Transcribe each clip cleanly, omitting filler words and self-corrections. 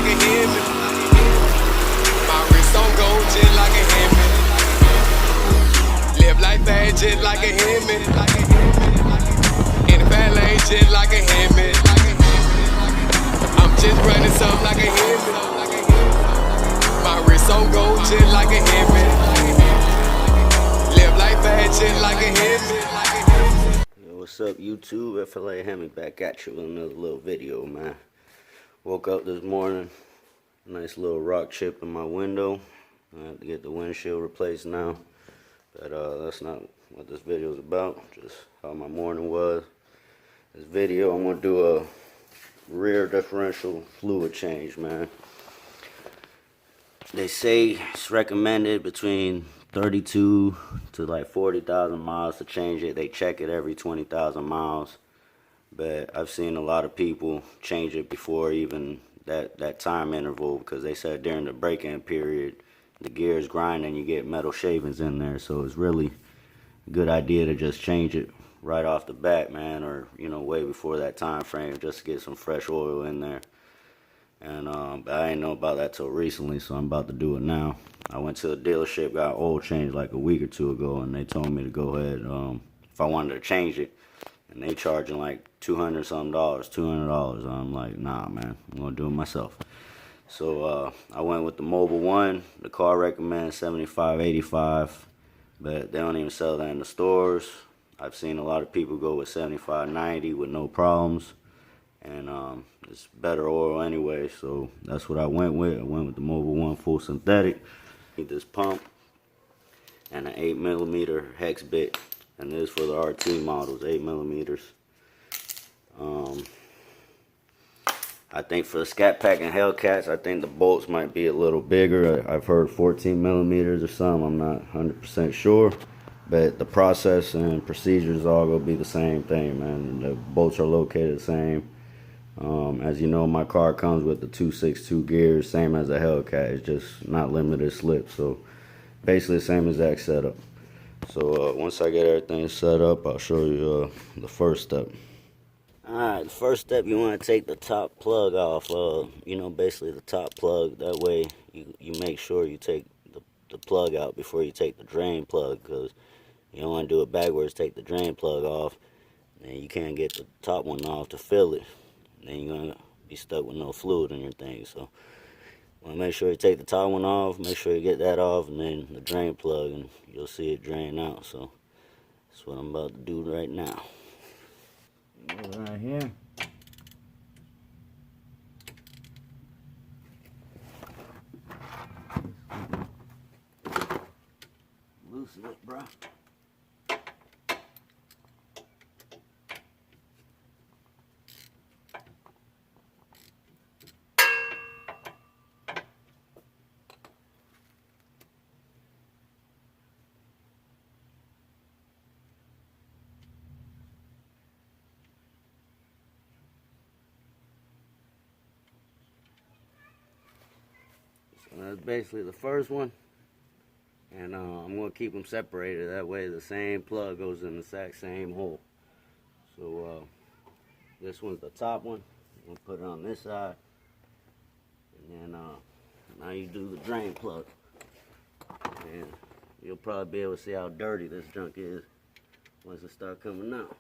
like a Hemi. My wrist on gold just like a Hemi. Live life fast just like a Hemi. In the fat lane just like a Hemi. I'm just running something like a Hemi. My wrist on gold just like a Hemi. Live life fast just like a Hemi. Yo, what's up, YouTube? FLA Hemi back at you with another little video, man. Woke up this morning, nice little rock chip in my window. I have to get the windshield replaced now, but that's not what this video is about. Just how my morning was. This video, I'm gonna do a rear differential fluid change, man. They say it's recommended between 32 to like 40,000 miles to change it. They check it every 20,000 miles. But I've seen a lot of people change it before even that time interval, because they said during the break-in period, the gears grind and you get metal shavings in there. So it's really a good idea to just change it right off the bat, man, or, you know, way before that time frame, just to get some fresh oil in there. And but I didn't know about that till recently, so I'm about to do it now. I went to the dealership, got oil changed like a week or two ago, and they told me to go ahead if I wanted to change it. And they charging like $200 something, $200. I'm like, nah, man, I'm gonna do it myself. So I went with the mobile one. The car recommends 75, 85, but they don't even sell that in the stores. I've seen a lot of people go with 75, 90 with no problems, and it's better oil anyway. So that's what I went with. I went with the mobile one, full synthetic. Need this pump and an 8mm hex bit. And this is for the RT models, 8mm. I think for the Scat Pack and Hellcats, I think the bolts might be a little bigger. I've heard 14mm or something. I'm not 100% sure. But the process and procedures all going to be the same thing, man. The bolts are located the same. As you know, my car comes with the 262 gears, same as a Hellcat. It's just not limited slip. So basically the same exact setup. So once I get everything set up, I'll show you the first step. Alright, the first step, you want to take the top plug off, you know, basically the top plug. That way you make sure you take the plug out before you take the drain plug, because you don't want to do it backwards, take the drain plug off, and you can't get the top one off to fill it. Then you're going to be stuck with no fluid in your thing. So want to make sure you take the top one off, make sure you get that off, and then the drain plug, and you'll see it drain out. So that's what I'm about to do right now. Right here. Loosen it, bro. So that's basically the first one, and I'm going to keep them separated. That way the same plug goes in the exact same hole. So this one's the top one. I'm going to put it on this side, and then now you do the drain plug, and you'll probably be able to see how dirty this junk is once it starts coming out.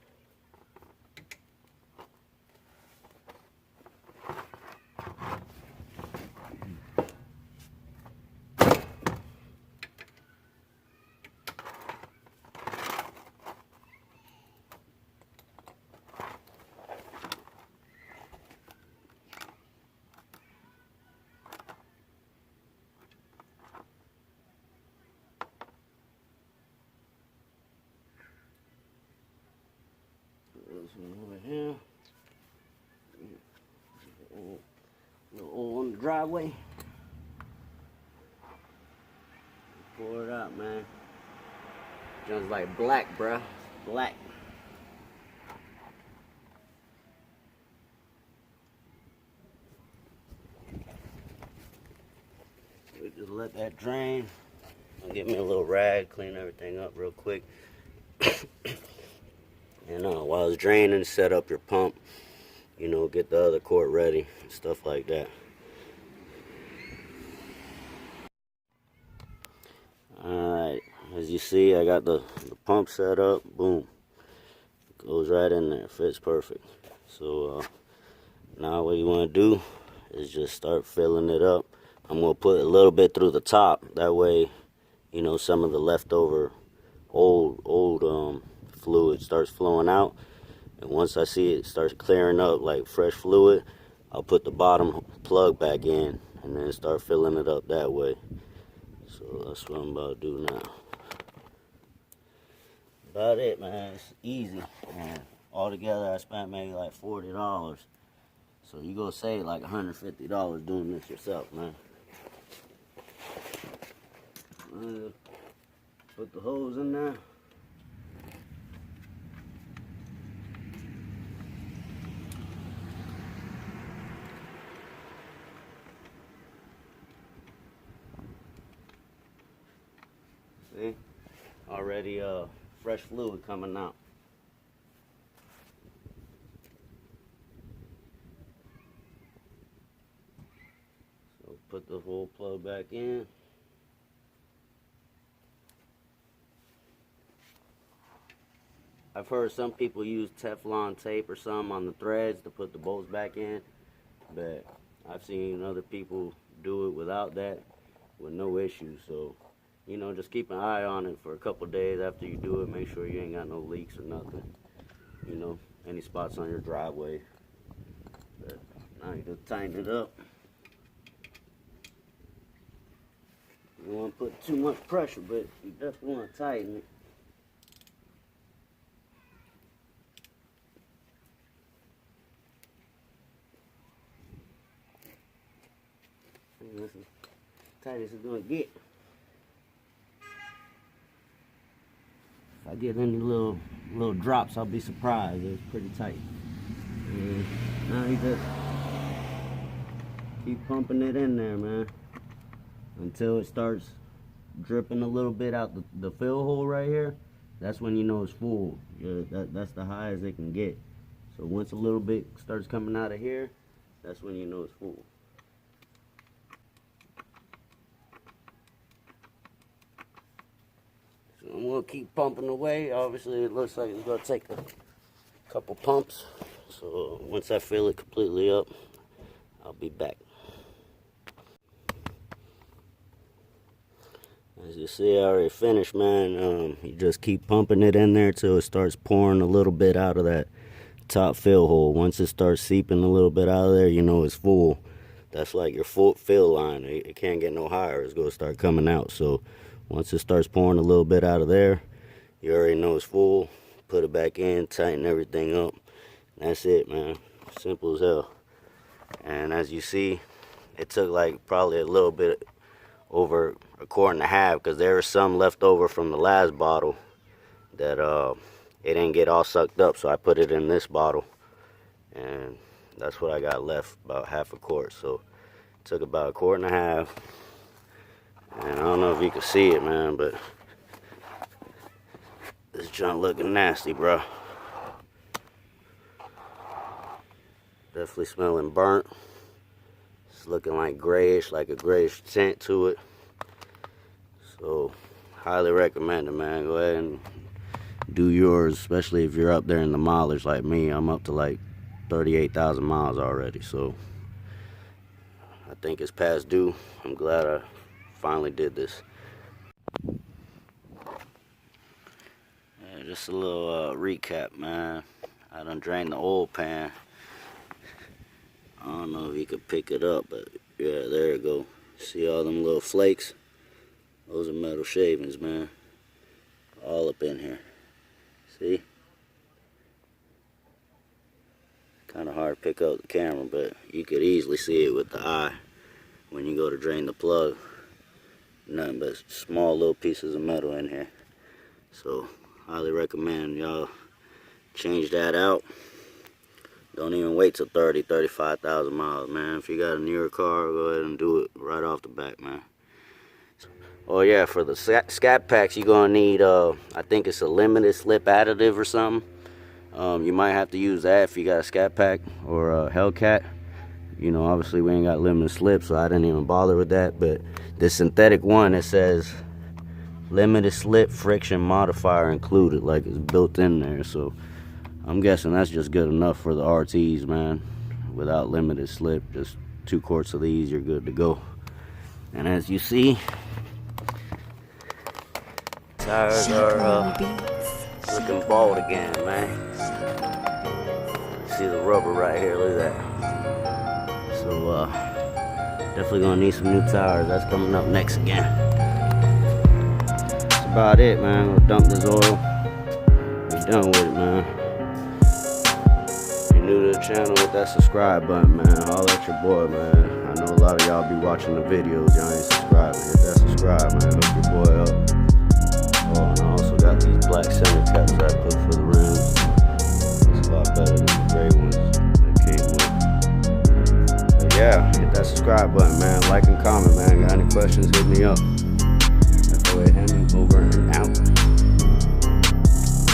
This one over here. A little oil on the driveway. Pour it out, man. Just like black, bruh. Black. We just let that drain. I'll get me a little rag, clean everything up real quick. And while it's draining, set up your pump. You know, get the other quart ready, stuff like that. As you see, I got the pump set up. Boom. Goes right in there. Fits perfect. So now what you want to do is just start filling it up. I'm going to put a little bit through the top. That way, you know, some of the leftover old fluid starts flowing out. And once I see it starts clearing up like fresh fluid, I'll put the bottom plug back in and then start filling it up that way. So that's what I'm about to do now. About it, man. It's easy. And altogether, I spent maybe like $40. So you go save like $150 doing this yourself, man. Put the hose in there. See? Already fresh fluid coming out. So put the whole plug back in. I've heard some people use Teflon tape or something on the threads to put the bolts back in, but I've seen other people do it without that with no issue. So, you know, just keep an eye on it for a couple days after you do it. Make sure you ain't got no leaks or nothing. You know, any spots on your driveway. But now you just tighten it up. You don't want to put too much pressure, but you definitely want to tighten it. This is tight as it's gonna get. If I get any little drops, I'll be surprised. It's pretty tight. And now you just keep pumping it in there, man, until it starts dripping a little bit out the fill hole right here. That's when you know it's full. That's the highest it can get. So once a little bit starts coming out of here, that's when you know it's full. And we'll keep pumping away. Obviously, it looks like it's going to take a couple pumps. So once I fill it completely up, I'll be back. As you see, I already finished, man. You just keep pumping it in there till it starts pouring a little bit out of that top fill hole. Once it starts seeping a little bit out of there, you know it's full. That's like your full fill line. It can't get no higher. It's going to start coming out. So once it starts pouring a little bit out of there, you already know it's full. Put it back in, tighten everything up. That's it, man. Simple as hell. And as you see, it took like probably a little bit over a quart and a half, because there was some left over from the last bottle that it didn't get all sucked up. So I put it in this bottle, and that's what I got left, about half a quart. So it took about a quart and a half. And I don't know if you can see it, man, but this junk looking nasty, bro. Definitely smelling burnt. It's looking like grayish, like a grayish tint to it. So, highly recommend it, man. Go ahead and do yours, especially if you're up there in the mileage like me. I'm up to like 38,000 miles already, so I think it's past due. I'm glad I finally did this. Yeah, just a little recap, man. I done drained the oil pan. I don't know if you could pick it up, but yeah, there you go. See all them little flakes? Those are metal shavings, man. All up in here. See? Kind of hard to pick up the camera, but you could easily see it with the eye when you go to drain the plug. Nothing but small little pieces of metal in here. So highly recommend y'all change that out. Don't even wait till 35,000 miles, man. If you got a newer car, go ahead and do it right off the bat, man. Oh yeah, for the scat packs, you're gonna need I think it's a limited slip additive or something. You might have to use that if you got a scat pack or a Hellcat. You know, obviously we ain't got limited slip, so I didn't even bother with that. But this synthetic one, it says limited slip friction modifier included, like it's built in there. So I'm guessing that's just good enough for the RTs, man. Without limited slip, just 2 quarts of these, you're good to go. And as you see, tires are looking bald again, man. See the rubber right here, look at that. So definitely gonna need some new tires. That's coming up next again. That's about it, man. We'll dump this oil. Be done with it, man. If you're new to the channel, hit that subscribe button, man. Holla at your boy, man. I know a lot of y'all be watching the videos, y'all ain't subscribing. Hit that subscribe, man. Hook your boy up. Oh, and I also got these black center caps that I put for the rims. It's a lot better than the gray ones that came with. But yeah, hit that subscribe button, man. Like and comment, man. Got any questions, hit me up. That's the way Hammond over.